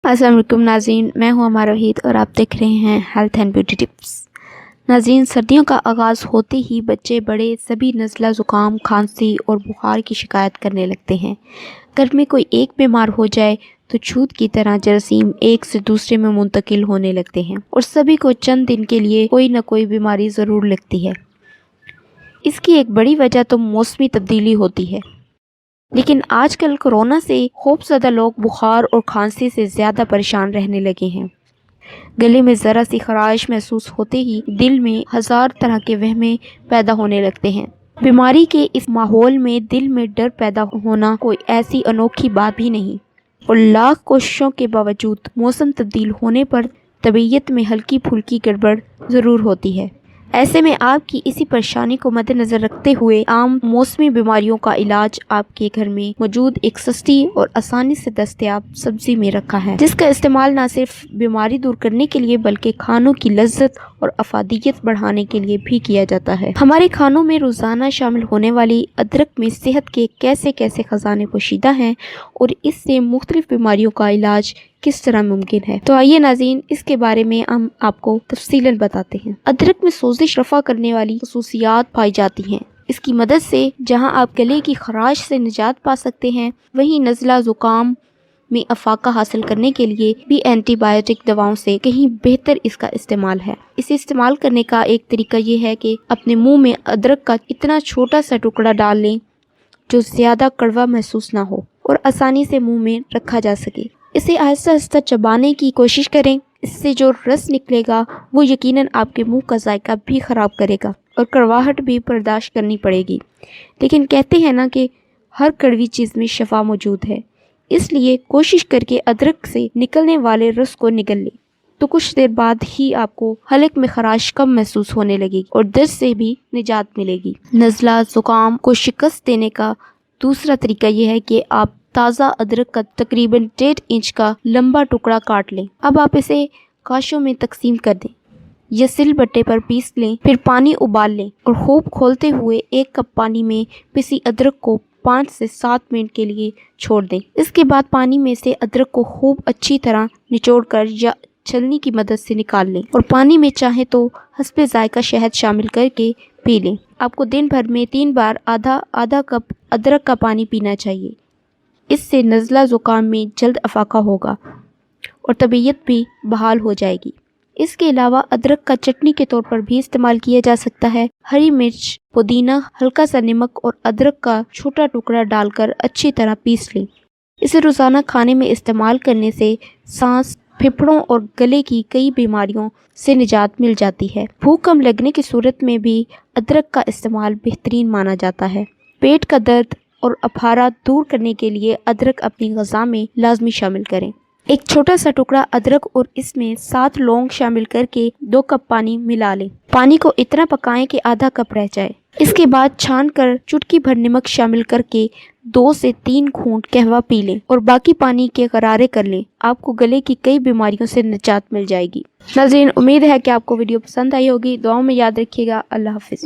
السلام علیکم ناظرین، میں ہوں ہمارا وحید اور آپ دیکھ رہے ہیں ہیلتھ اینڈ بیوٹی ٹپس۔ ناظرین، سردیوں کا آغاز ہوتے ہی بچے بڑے سبھی نزلہ زکام، کھانسی اور بخار کی شکایت کرنے لگتے ہیں۔ گھر میں کوئی ایک بیمار ہو جائے تو چھوت کی طرح جراثیم ایک سے دوسرے میں منتقل ہونے لگتے ہیں اور سبھی کو چند دن کے لیے کوئی نہ کوئی بیماری ضرور لگتی ہے۔ اس کی ایک بڑی وجہ تو موسمی تبدیلی ہوتی ہے، لیکن آج کل کورونا سے خوف زدہ لوگ بخار اور کھانسی سے زیادہ پریشان رہنے لگے ہیں۔ گلے میں ذرا سی خراش محسوس ہوتے ہی دل میں ہزار طرح کے وہمیں پیدا ہونے لگتے ہیں۔ بیماری کے اس ماحول میں دل میں ڈر پیدا ہونا کوئی ایسی انوکھی بات بھی نہیں، اور لاکھ کوششوں کے باوجود موسم تبدیل ہونے پر طبیعت میں ہلکی پھلکی گڑبڑ ضرور ہوتی ہے۔ ایسے میں آپ کی اسی پریشانی کو مد نظر رکھتے ہوئے عام موسمی بیماریوں کا علاج آپ کے گھر میں موجود ایک سستی اور آسانی سے دستیاب سبزی میں رکھا ہے، جس کا استعمال نہ صرف بیماری دور کرنے کے لیے بلکہ کھانوں کی لذت اور افادیت بڑھانے کے لیے بھی کیا جاتا ہے۔ ہمارے کھانوں میں روزانہ شامل ہونے والی ادرک میں صحت کے کیسے کیسے خزانے پوشیدہ ہیں اور اس سے مختلف بیماریوں کا علاج کس طرح ممکن ہے، تو آئیے ناظرین اس کے بارے میں ہم آپ کو تفصیلاً بتاتے ہیں۔ ادرک میں سوزش رفع کرنے والی خصوصیات پائی جاتی ہیں۔ اس کی مدد سے جہاں آپ گلے کی خراش سے نجات پا سکتے ہیں، وہیں نزلہ زکام میں افاقہ حاصل کرنے کے لیے بھی اینٹی بائیوٹک دواؤں سے کہیں بہتر اس کا استعمال ہے۔ اسے استعمال کرنے کا ایک طریقہ یہ ہے کہ اپنے منہ میں ادرک کا اتنا چھوٹا سا ٹکڑا ڈال لیں جو زیادہ کڑوا محسوس نہ ہو اور آسانی سے منہ میں رکھا جا سکے۔ اسے آہستہ آہستہ چبانے کی کوشش کریں۔ اس سے جو رس نکلے گا وہ یقیناً آپ کے منہ کا ذائقہ بھی خراب کرے گا اور کڑواہٹ بھی برداشت کرنی پڑے گی، لیکن کہتے ہیں نا کہ ہر کڑوی چیز میں شفا موجود ہے، اس لیے کوشش کر کے ادرک سے نکلنے والے رس کو نگل لیں تو کچھ دیر بعد ہی آپ کو حلق میں خراش کم محسوس ہونے لگے گی اور درد سے بھی نجات ملے گی۔ نزلہ زکام کو شکست دینے کا دوسرا طریقہ یہ ہے کہ آپ تازہ ادرک کا تقریباً 1.5 انچ کا لمبا ٹکڑا کاٹ لیں۔ اب آپ اسے کاشوں میں تقسیم کر دیں یا سل بٹے پر پیس لیں، پھر پانی ابال لیں اور خوب کھولتے ہوئے 1 کپ پانی میں پسی ادرک کو 5 سے 7 منٹ کے لیے چھوڑ دیں۔ اس کے بعد پانی میں سے ادرک کو خوب اچھی طرح نچوڑ کر یا چھلنی کی مدد سے نکال لیں اور پانی میں چاہیں تو حسب ذائقہ شہد شامل کر کے پی لیں۔ آپ کو دن بھر میں 3 بار آدھا کپ ادرک کا پانی پینا چاہیے۔ اس سے نزلہ زکام میں جلد افاقہ ہوگا اور طبیعت بھی بحال ہو جائے گی۔ اس کے علاوہ ادرک کا چٹنی کے طور پر بھی استعمال کیا جا سکتا ہے۔ ہری مرچ، پودینہ، ہلکا سا نمک اور ادرک کا چھوٹا ٹکڑا ڈال کر اچھی طرح پیس لیں۔ اسے روزانہ کھانے میں استعمال کرنے سے سانس، پھیپھڑوں اور گلے کی کئی بیماریوں سے نجات مل جاتی ہے۔ بھوک کم لگنے کی صورت میں بھی ادرک کا استعمال بہترین مانا جاتا ہے۔ پیٹ کا درد اور اپہارا دور کرنے کے لیے ادرک اپنی غذا میں لازمی شامل کریں۔ ایک چھوٹا سا ٹکڑا ادرک اور اس میں 7 لونگ شامل کر کے 2 کپ پانی ملا لیں۔ پانی کو اتنا پکائیں کہ آدھا کپ رہ جائے۔ اس کے بعد چھان کر چٹکی بھر نمک شامل کر کے 2 سے 3 گھونٹ قہوہ پی لیں اور باقی پانی کے غرارے کر لیں۔ آپ کو گلے کی کئی بیماریوں سے نجات مل جائے گی۔ ناظرین، امید ہے کہ آپ کو ویڈیو پسند آئی ہوگی۔ دعاؤں میں یاد رکھیے گا۔ اللہ حافظ۔